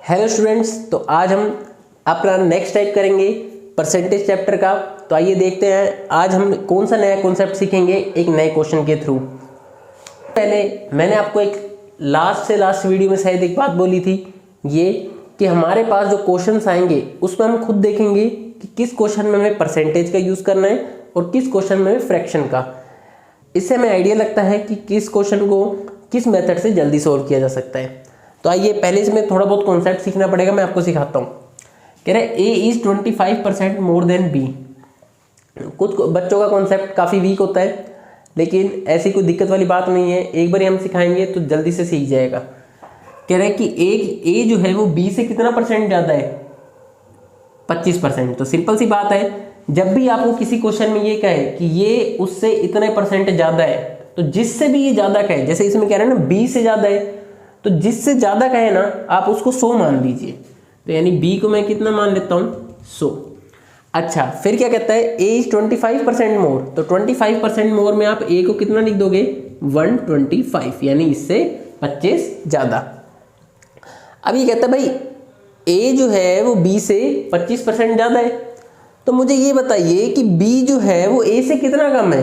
Hello students, तो आज हम अपना नेक्स्ट टाइप करेंगे परसेंटेज चैप्टर का। तो आइए देखते हैं आज हम कौन सा नया कॉन्सेप्ट सीखेंगे एक नए क्वेश्चन के थ्रू। पहले मैंने आपको एक लास्ट वीडियो में शायद एक बात बोली थी, ये कि हमारे पास जो क्वेश्चंस आएंगे उसमें हम खुद देखेंगे कि किस क्वेश्चन में हमें परसेंटेज का यूज़ करना है और किस क्वेश्चन में फ्रैक्शन का। इससे हमें आइडिया लगता है कि किस क्वेश्चन को किस मेथड से जल्दी सोल्व किया जा सकता है। तो आइए पहले इसमें थोड़ा बहुत कॉन्सेप्ट सीखना पड़ेगा, मैं आपको सिखाता हूँ। कह रहे A is 25% more than B. कुछ बच्चों का कॉन्सेप्ट काफ़ी वीक होता है, लेकिन ऐसी कोई दिक्कत वाली बात नहीं है, एक बार हम सिखाएंगे तो जल्दी से सीख जाएगा। कह रहे हैं कि ए जो है वो बी से कितना परसेंट ज़्यादा है, 25%। तो सिंपल सी बात है, जब भी आपको किसी क्वेश्चन में ये कहे कि ये उससे इतने परसेंट ज़्यादा है, तो जिससे भी ये ज़्यादा कहे, जैसे इसमें कह रहे हैं ना बी से ज़्यादा है, तो जिससे ज़्यादा कहे ना आप उसको 100 मान लीजिए। तो यानी बी को मैं कितना मान लेता हूँ, 100। अच्छा, फिर क्या कहता है ए इज 25% मोर। तो 25% मोर में आप ए को कितना लिख दोगे, 125, यानी इससे 25 ज़्यादा। अब ये कहता है भाई ए जो है वो बी से 25% ज़्यादा है, तो मुझे ये बताइए कि बी जो है वो ए से कितना कम है,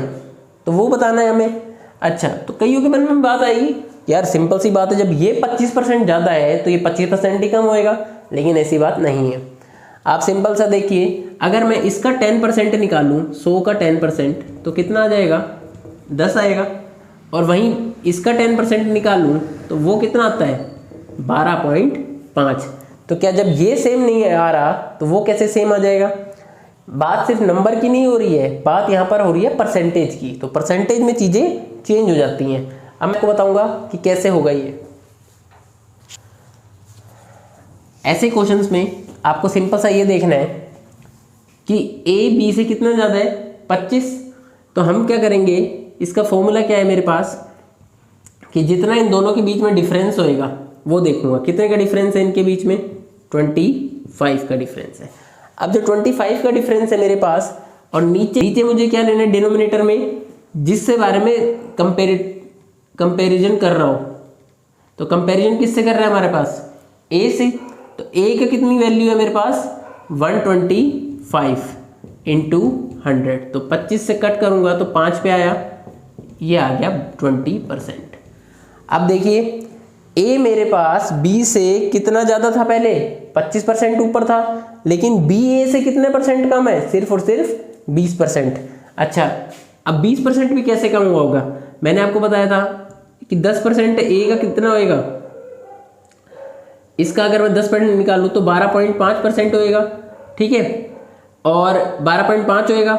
तो वो बताना है हमें। अच्छा, तो कईयों के मन में बात आएगी, यार सिंपल सी बात है, जब ये 25% ज़्यादा है तो ये 25% ही कम होएगा, लेकिन ऐसी बात नहीं है। आप सिंपल सा देखिए, अगर मैं इसका 10% निकालूं, 100 का 10%, तो कितना आ जाएगा, 10 आएगा। और वहीं इसका 10% निकालूं तो वो कितना आता है, 12.5। तो क्या जब ये सेम नहीं आ रहा तो वो कैसे सेम आ जाएगा। बात सिर्फ नंबर की नहीं हो रही है, बात यहाँ पर हो रही है परसेंटेज की। तो परसेंटेज में चीज़ें चेंज हो जाती हैं। अब मैं आपको बताऊंगा कि कैसे होगा ये। ऐसे क्वेश्चंस में आपको सिंपल सा ये देखना है कि ए बी से कितना ज़्यादा है, 25। तो हम क्या करेंगे, इसका फॉर्मूला क्या है मेरे पास, कि जितना इन दोनों के बीच में डिफरेंस होएगा वो देखूंगा। कितने का डिफरेंस है इनके बीच में, 25 का डिफरेंस है। अब जो 25 का डिफरेंस है मेरे पास, और नीचे मुझे क्या लेना है डिनोमिनेटर में, जिससे बारे में कंपेरिजन कर रहा हूँ। तो कंपेरिजन किससे कर रहा है हमारे पास, ए से। तो ए की कितनी वैल्यू है मेरे पास, 125 इंटू 100। तो 25 से कट करूँगा तो 5 पे आया, ये आ गया 20%। अब देखिए ए मेरे पास बी से कितना ज़्यादा था, पहले 25% ऊपर था, लेकिन बी ए से कितने परसेंट कम है, सिर्फ और सिर्फ 20%। अच्छा, अब 20% भी कैसे कम हुआ होगा, मैंने आपको बताया था कि 10% ए का कितना होएगा, इसका अगर मैं 10% निकालूँ तो 12.5% होएगा, ठीक है। और 12.5 होएगा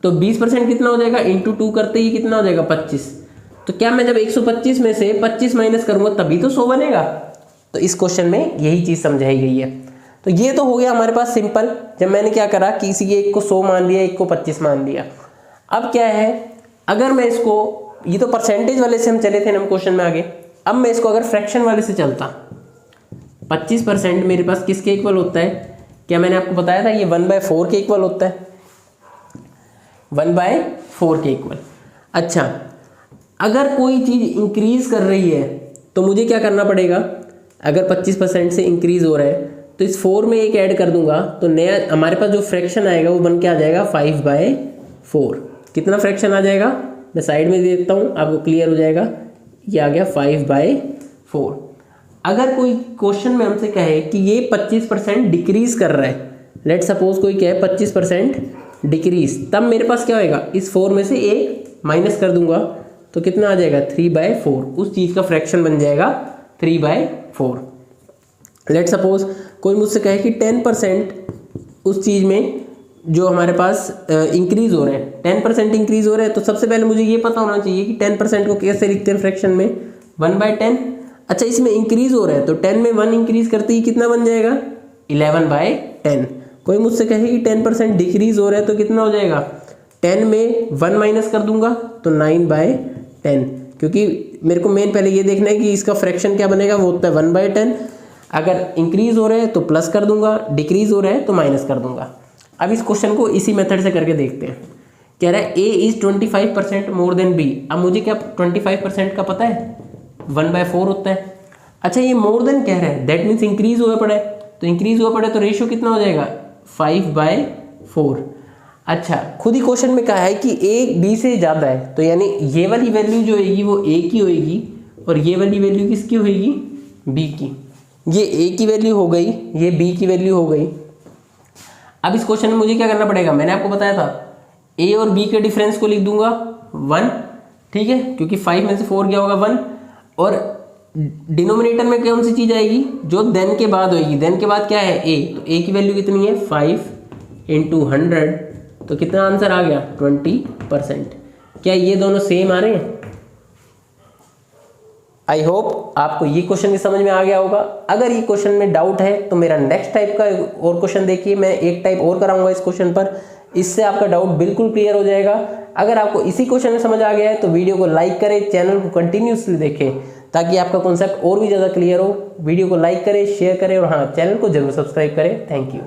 तो 20% कितना हो जाएगा, इंटू 2 करते ही कितना हो जाएगा, 25। तो क्या मैं जब 125 में से 25 माइनस करूँगा तभी तो 100 बनेगा। तो इस क्वेश्चन में यही चीज़ समझाई गई है। तो ये तो हो गया हमारे पास सिंपल, जब मैंने क्या करा कि किसी एक को 100 मान लिया, एक को 25 मान लिया। अब क्या है, अगर मैं इसको, ये तो परसेंटेज वाले से हम चले थे ना क्वेश्चन में आगे, अब मैं इसको अगर फ्रैक्शन वाले से चलता, 25% मेरे पास किसके इक्वल होता है, क्या मैंने आपको बताया था ये 1/4 के इक्वल होता है, 1/4 के इक्वल। अच्छा, अगर कोई चीज़ इंक्रीज कर रही है तो मुझे क्या करना पड़ेगा, अगर 25% से इंक्रीज हो रहा है तो इस 4 में एक ऐड कर दूंगा, तो नया हमारे पास जो फ्रैक्शन आएगा वो बन के आ जाएगा 5/4। कितना फ्रैक्शन आ जाएगा, मैं साइड में दे देता हूँ आपको क्लियर हो जाएगा, ये आ गया 5/4। अगर कोई क्वेश्चन में हमसे कहे कि ये 25% डिक्रीज कर रहा है, लेट सपोज कोई कहे 25% डिक्रीज, तब मेरे पास क्या होएगा, इस 4 में से एक माइनस कर दूंगा तो कितना आ जाएगा, 3/4। उस चीज़ का फ्रैक्शन बन जाएगा 3/4। लेट सपोज कोई मुझसे कहे कि 10% उस चीज़ में जो हमारे पास इंक्रीज हो रहे हैं, 10% इंक्रीज हो रहे हैं, तो सबसे पहले मुझे ये पता होना चाहिए कि 10% को कैसे लिखते हैं फ्रैक्शन में, 1/10। अच्छा, इसमें इंक्रीज हो रहा है तो 10 में 1 इंक्रीज करते ही कितना बन जाएगा, 11/10। कोई मुझसे कहे कि 10% डिक्रीज हो रहा है तो कितना हो जाएगा, 10 में 1 माइनस कर दूंगा तो 9/10। क्योंकि मेरे को मेन पहले ये देखना है कि इसका फ्रैक्शन क्या बनेगा, वो होता है 1/10। अगर इंक्रीज हो रहा है तो प्लस कर दूंगा, डिक्रीज हो रहा है तो माइनस कर दूंगा। अब इस क्वेश्चन को इसी मेथड से करके देखते हैं। कह रहा है ए इज 25% मोर देन बी। अब मुझे क्या 25% का पता है, 1/4 होता है। अच्छा ये मोर देन कह रहा है, दैट मीन्स इंक्रीज हुआ पड़ा है, तो इंक्रीज हुआ पड़ा है तो रेशियो कितना हो जाएगा 5/4। अच्छा खुद ही क्वेश्चन में कहा है कि ए बी से ज़्यादा है, तो यानी ये वाली वैल्यू जो होगी वो ए की होगी और ये वाली वैल्यू किसकी होगी बी की। ये ए की वैल्यू हो गई, ये बी की वैल्यू हो गई। अब इस क्वेश्चन में मुझे क्या करना पड़ेगा, मैंने आपको बताया था ए और बी के डिफरेंस को लिख दूंगा 1, ठीक है, क्योंकि 5 में से 4 क्या होगा 1, और डिनोमिनेटर में कौन सी चीज़ आएगी जो देन के बाद होगी, देन के बाद क्या है ए, तो ए की वैल्यू कितनी है 5 × 100, तो कितना आंसर आ गया 20%। क्या ये दोनों सेम आ रहे हैं? आई होप आपको ये क्वेश्चन भी समझ में आ गया होगा। अगर ये क्वेश्चन में डाउट है तो मेरा नेक्स्ट टाइप का और क्वेश्चन देखिए, मैं एक टाइप और कराऊंगा इस क्वेश्चन पर, इससे आपका डाउट बिल्कुल क्लियर हो जाएगा। अगर आपको इसी क्वेश्चन में समझ आ गया है तो वीडियो को लाइक करें, चैनल को कंटिन्यूसली देखें ताकि आपका कॉन्सेप्ट और भी ज़्यादा क्लियर हो। वीडियो को लाइक करें, शेयर करें और हाँ चैनल को जरूर सब्सक्राइब करें। Thank you.